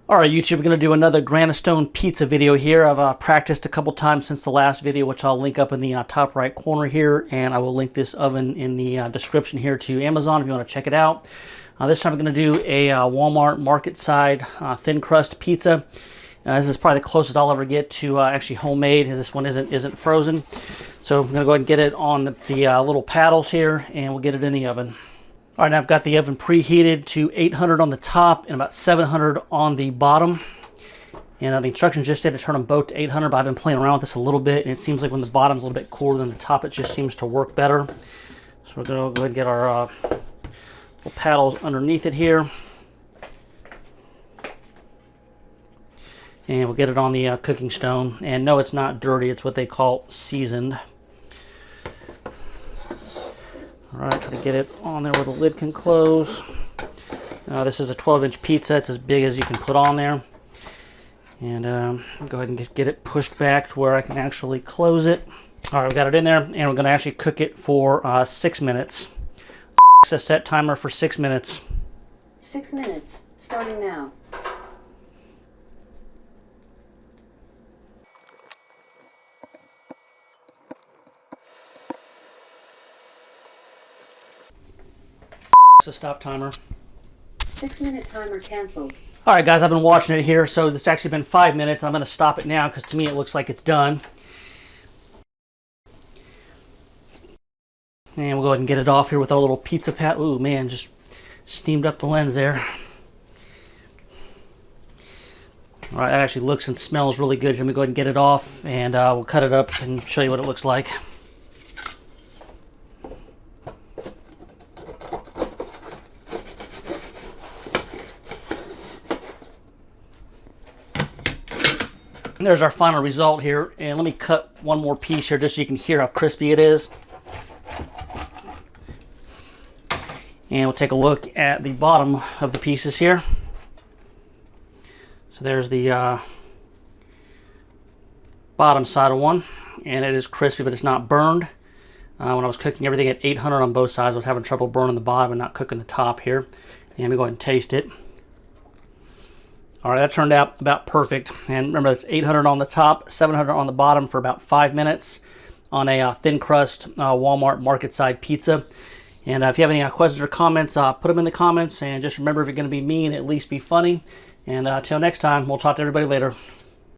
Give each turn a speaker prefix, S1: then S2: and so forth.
S1: Alright YouTube, we're going to do another Granitestone pizza video here. I've practiced a couple times since the last video, which I'll link up in the top right corner here, and I will link this oven in the description here to Amazon if you want to check it out. This time we're going to do a Walmart Marketside thin crust pizza. This is probably the closest I'll ever get to actually homemade, as this one isn't frozen. So I'm going to go ahead and get it on the little paddles here, and we'll get it in the oven. All right, now I've got the oven preheated to 800 on the top and about 700 on the bottom. And the instructions just say to turn them both to 800, but I've been playing around with this a little bit, and it seems like when the bottom's a little bit cooler than the top, it just seems to work better. So we're going to go ahead and get our little paddles underneath it here. And we'll get it on the cooking stone. And no, it's not dirty. It's what they call seasoned. All right, try to get it on there where the lid can close. This is a 12-inch pizza. It's as big as you can put on there. And go ahead and get it pushed back to where I can actually close it. All right, we've got it in there, and we're going to actually cook it for 6 minutes. A set timer for 6 minutes.
S2: 6 minutes, starting now.
S1: A stop timer.
S2: 6-minute timer canceled.
S1: All right, guys, I've been watching it here, so it's actually been 5 minutes. I'm going to stop it now because to me it looks like it's done. And we'll go ahead and get it off here with our little pizza pat. Ooh, man, just steamed up the lens there. All right, that actually looks and smells really good. Let me go ahead and get it off, and we'll cut it up and show you what it looks like. And there's our final result here, and let me cut one more piece here just so you can hear how crispy it is. And we'll take a look at the bottom of the pieces here. So there's the bottom side of one, and it is crispy, but it's not burned. When I was cooking everything at 800 on both sides, I was having trouble burning the bottom and not cooking the top here. And let me go ahead and taste it. All right, that turned out about perfect. And remember, that's 800 on the top, 700 on the bottom for about 5 minutes on a thin crust Walmart Marketside pizza. And if you have any questions or comments, put them in the comments. And just remember, if you're going to be mean, at least be funny. And until next time, we'll talk to everybody later.